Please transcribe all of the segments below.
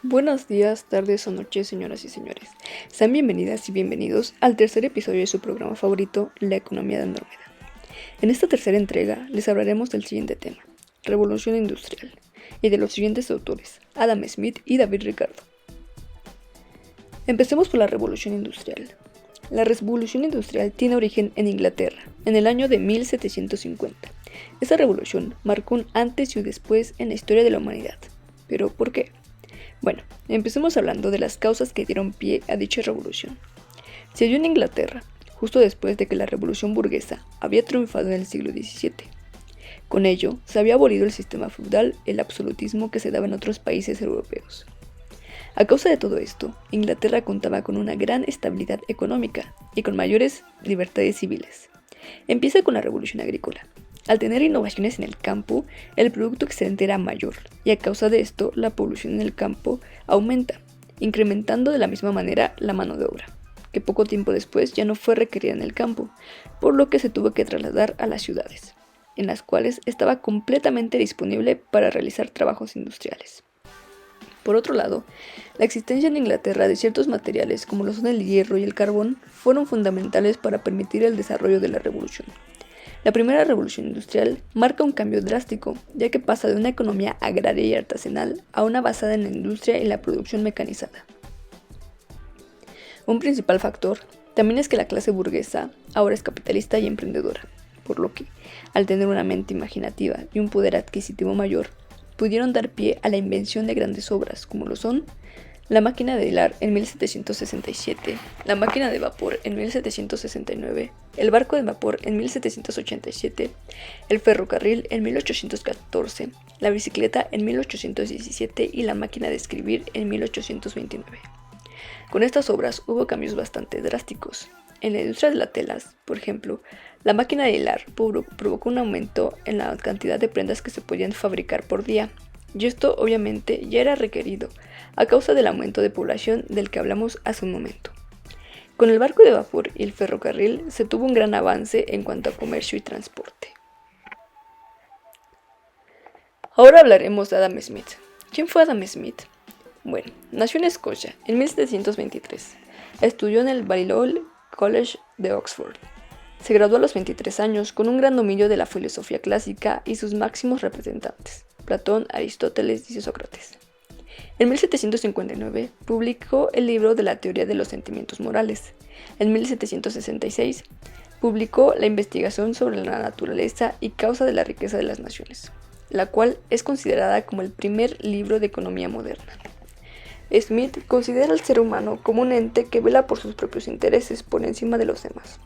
Buenos días, tardes o noches, señoras y señores. Sean bienvenidas y bienvenidos al tercer episodio de su programa favorito, La Economía de Andrómeda. En esta tercera entrega les hablaremos del siguiente tema, Revolución Industrial, y de los siguientes autores, Adam Smith y David Ricardo. Empecemos por la Revolución Industrial. La Revolución Industrial tiene origen en Inglaterra, en el año de 1750. Esta revolución marcó un antes y un después en la historia de la humanidad. ¿Pero por qué? Bueno, empecemos hablando de las causas que dieron pie a dicha revolución. Se dio en Inglaterra, justo después de que la revolución burguesa había triunfado en el siglo XVII. Con ello, se había abolido el sistema feudal, el absolutismo que se daba en otros países europeos. A causa de todo esto, Inglaterra contaba con una gran estabilidad económica y con mayores libertades civiles. Empieza con la revolución agrícola. Al tener innovaciones en el campo, el producto excedente era mayor, y a causa de esto, la población en el campo aumenta, incrementando de la misma manera la mano de obra, que poco tiempo después ya no fue requerida en el campo, por lo que se tuvo que trasladar a las ciudades, en las cuales estaba completamente disponible para realizar trabajos industriales. Por otro lado, la existencia en Inglaterra de ciertos materiales como lo son el hierro y el carbón fueron fundamentales para permitir el desarrollo de la revolución. La primera revolución industrial marca un cambio drástico, ya que pasa de una economía agraria y artesanal a una basada en la industria y la producción mecanizada. Un principal factor también es que la clase burguesa ahora es capitalista y emprendedora, por lo que, al tener una mente imaginativa y un poder adquisitivo mayor, pudieron dar pie a la invención de grandes obras como lo son la máquina de hilar en 1767, la máquina de vapor en 1769, el barco de vapor en 1787, el ferrocarril en 1814, la bicicleta en 1817 y la máquina de escribir en 1829. Con estas obras hubo cambios bastante drásticos. En la industria de las telas, por ejemplo, la máquina de hilar provocó un aumento en la cantidad de prendas que se podían fabricar por día, y esto obviamente ya era requerido a causa del aumento de población del que hablamos hace un momento. Con el barco de vapor y el ferrocarril se tuvo un gran avance en cuanto a comercio y transporte. Ahora hablaremos de Adam Smith. ¿Quién fue Adam Smith? Bueno, nació en Escocia en 1723. Estudió en el Balliol College de Oxford. Se graduó a los 23 años con un gran dominio de la filosofía clásica y sus máximos representantes, Platón, Aristóteles y Sócrates. En 1759 publicó el libro de la teoría de los sentimientos morales. En 1766 publicó la investigación sobre la naturaleza y causa de la riqueza de las naciones, la cual es considerada como el primer libro de economía moderna. Smith considera al ser humano como un ente que vela por sus propios intereses por encima de los demás.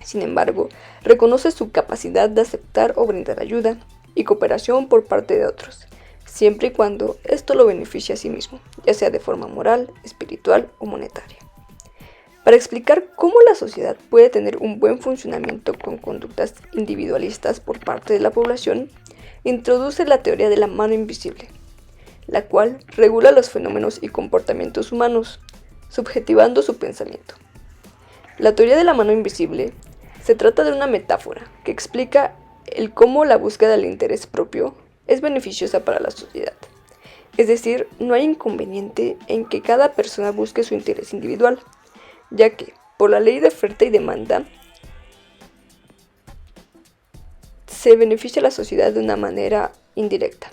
Sin embargo, reconoce su capacidad de aceptar o brindar ayuda y cooperación por parte de otros, siempre y cuando esto lo beneficie a sí mismo, ya sea de forma moral, espiritual o monetaria. Para explicar cómo la sociedad puede tener un buen funcionamiento con conductas individualistas por parte de la población, introduce la teoría de la mano invisible, la cual regula los fenómenos y comportamientos humanos, subjetivando su pensamiento. La teoría de la mano invisible se trata de una metáfora que explica el cómo la búsqueda del interés propio es beneficiosa para la sociedad. Es decir, no hay inconveniente en que cada persona busque su interés individual, ya que, por la ley de oferta y demanda, se beneficia a la sociedad de una manera indirecta.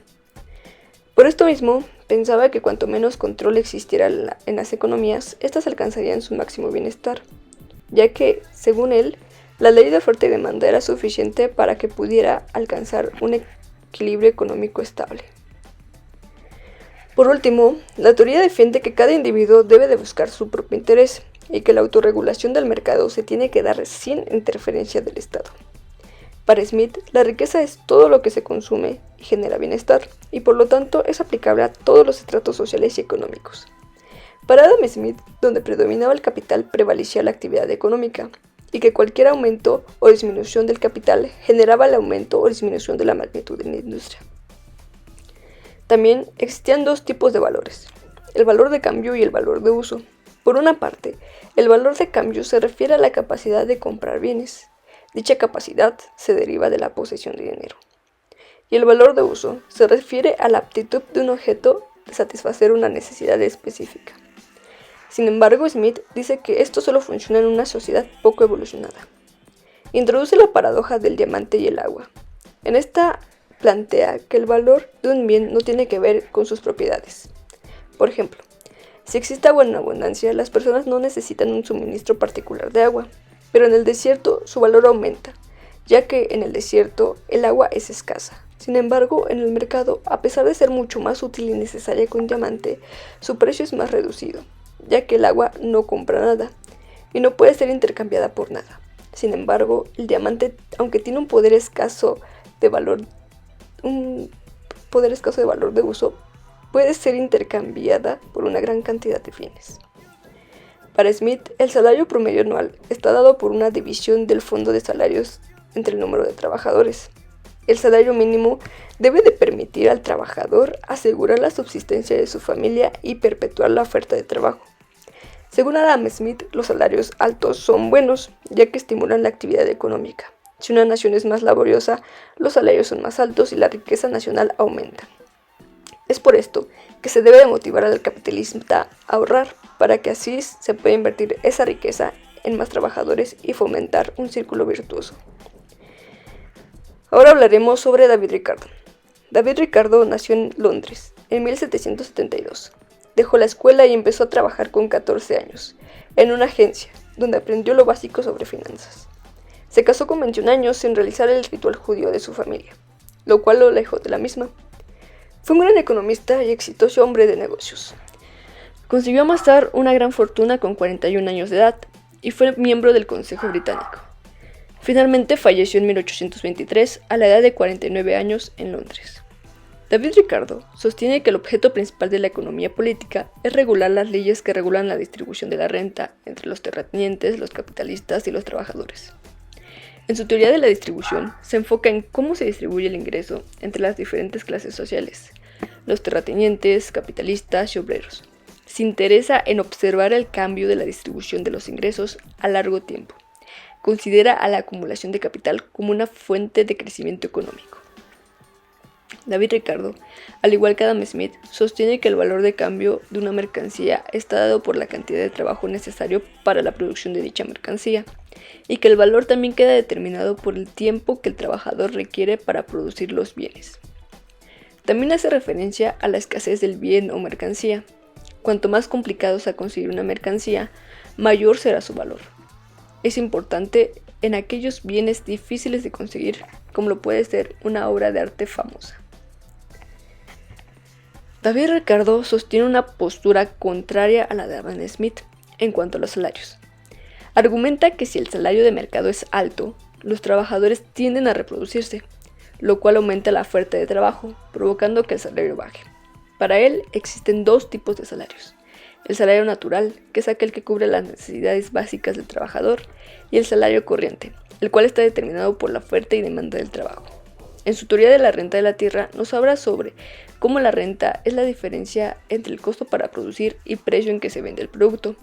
Por esto mismo, pensaba que cuanto menos control existiera en las economías, éstas alcanzarían su máximo bienestar, ya que, según él, la ley de oferta y demanda era suficiente para que pudiera alcanzar un equilibrio económico estable. Por último, la teoría defiende que cada individuo debe de buscar su propio interés y que la autorregulación del mercado se tiene que dar sin interferencia del Estado. Para Smith, la riqueza es todo lo que se consume y genera bienestar, y por lo tanto es aplicable a todos los estratos sociales y económicos. Para Adam Smith, donde predominaba el capital, prevalecía la actividad económica, y que cualquier aumento o disminución del capital generaba el aumento o disminución de la magnitud de la industria. También existían dos tipos de valores, el valor de cambio y el valor de uso. Por una parte, el valor de cambio se refiere a la capacidad de comprar bienes. Dicha capacidad se deriva de la posesión de dinero. Y el valor de uso se refiere a la aptitud de un objeto de satisfacer una necesidad específica. Sin embargo, Smith dice que esto solo funciona en una sociedad poco evolucionada. Introduce la paradoja del diamante y el agua. En esta plantea que el valor de un bien no tiene que ver con sus propiedades. Por ejemplo, si existe agua en abundancia, las personas no necesitan un suministro particular de agua, pero en el desierto su valor aumenta, ya que en el desierto el agua es escasa. Sin embargo, en el mercado, a pesar de ser mucho más útil y necesaria que un diamante, su precio es más reducido, ya que el agua no compra nada y no puede ser intercambiada por nada. Sin embargo, el diamante, aunque tiene un poder escaso de valor de uso, puede ser intercambiada por una gran cantidad de bienes. Para Smith, el salario promedio anual está dado por una división del fondo de salarios entre el número de trabajadores. El salario mínimo debe de permitir al trabajador asegurar la subsistencia de su familia y perpetuar la oferta de trabajo. Según Adam Smith, los salarios altos son buenos, ya que estimulan la actividad económica. Si una nación es más laboriosa, los salarios son más altos y la riqueza nacional aumenta. Es por esto que se debe de motivar al capitalista a ahorrar, para que así se pueda invertir esa riqueza en más trabajadores y fomentar un círculo virtuoso. Ahora hablaremos sobre David Ricardo. David Ricardo nació en Londres en 1772. Dejó la escuela y empezó a trabajar con 14 años en una agencia, donde aprendió lo básico sobre finanzas. Se casó con 21 años sin realizar el ritual judío de su familia, lo cual lo alejó de la misma. Fue un gran economista y exitoso hombre de negocios. Consiguió amasar una gran fortuna con 41 años de edad y fue miembro del Consejo Británico. Finalmente falleció en 1823 a la edad de 49 años en Londres. David Ricardo sostiene que el objeto principal de la economía política es regular las leyes que regulan la distribución de la renta entre los terratenientes, los capitalistas y los trabajadores. En su teoría de la distribución, se enfoca en cómo se distribuye el ingreso entre las diferentes clases sociales, los terratenientes, capitalistas y obreros. Se interesa en observar el cambio de la distribución de los ingresos a largo tiempo. Considera a la acumulación de capital como una fuente de crecimiento económico. David Ricardo, al igual que Adam Smith, sostiene que el valor de cambio de una mercancía está dado por la cantidad de trabajo necesario para la producción de dicha mercancía, y que el valor también queda determinado por el tiempo que el trabajador requiere para producir los bienes. También hace referencia a la escasez del bien o mercancía. Cuanto más complicado sea conseguir una mercancía, mayor será su valor. Es importante en aquellos bienes difíciles de conseguir, como lo puede ser una obra de arte famosa. David Ricardo sostiene una postura contraria a la de Adam Smith en cuanto a los salarios. Argumenta que si el salario de mercado es alto, los trabajadores tienden a reproducirse, lo cual aumenta la oferta de trabajo, provocando que el salario baje. Para él existen dos tipos de salarios: el salario natural, que es aquel que cubre las necesidades básicas del trabajador, y el salario corriente, el cual está determinado por la oferta y demanda del trabajo. En su teoría de la renta de la tierra nos habla sobre cómo la renta es la diferencia entre el costo para producir y precio en que se vende el producto.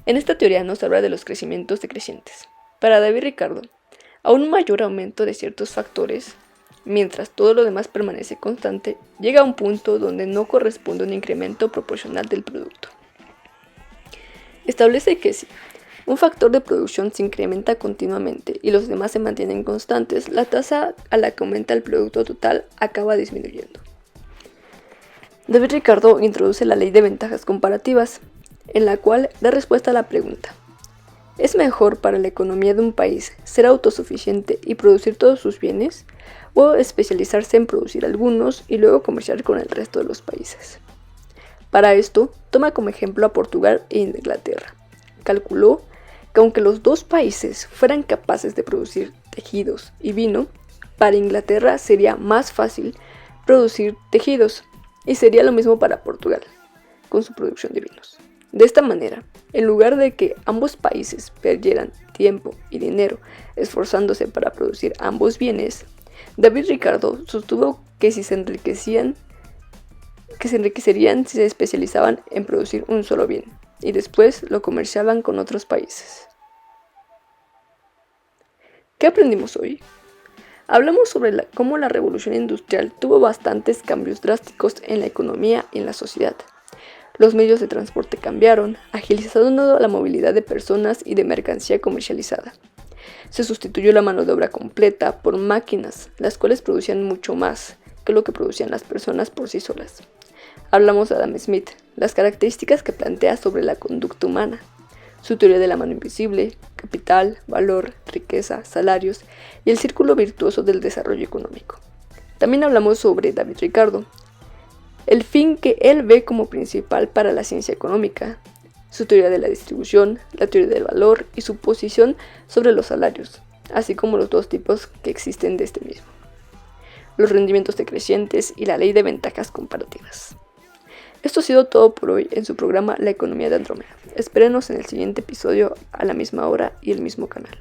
En esta teoría nos habla de los crecimientos decrecientes. Para David Ricardo, a un mayor aumento de ciertos factores, mientras todo lo demás permanece constante, llega a un punto donde no corresponde un incremento proporcional del producto. Establece que si un factor de producción se incrementa continuamente y los demás se mantienen constantes, la tasa a la que aumenta el producto total acaba disminuyendo. David Ricardo introduce la ley de ventajas comparativas, en la cual da respuesta a la pregunta: ¿es mejor para la economía de un país ser autosuficiente y producir todos sus bienes, o especializarse en producir algunos y luego comerciar con el resto de los países? Para esto, toma como ejemplo a Portugal e Inglaterra. Calculó que aunque los dos países fueran capaces de producir tejidos y vino, para Inglaterra sería más fácil producir tejidos, y sería lo mismo para Portugal, con su producción de vinos. De esta manera, en lugar de que ambos países perdieran tiempo y dinero esforzándose para producir ambos bienes, David Ricardo sostuvo que se enriquecerían si se especializaban en producir un solo bien y después lo comerciaban con otros países. ¿Qué aprendimos hoy? Hablamos sobre cómo la revolución industrial tuvo bastantes cambios drásticos en la economía y en la sociedad. Los medios de transporte cambiaron, agilizando la movilidad de personas y de mercancía comercializada. Se sustituyó la mano de obra completa por máquinas, las cuales producían mucho más que lo que producían las personas por sí solas. Hablamos de Adam Smith, las características que plantea sobre la conducta humana, su teoría de la mano invisible, capital, valor, riqueza, salarios y el círculo virtuoso del desarrollo económico. También hablamos sobre David Ricardo, el fin que él ve como principal para la ciencia económica, su teoría de la distribución, la teoría del valor y su posición sobre los salarios, así como los dos tipos que existen de este mismo, los rendimientos decrecientes y la ley de ventajas comparativas. Esto ha sido todo por hoy en su programa La Economía de Andrómeda. Espérenos en el siguiente episodio a la misma hora y el mismo canal.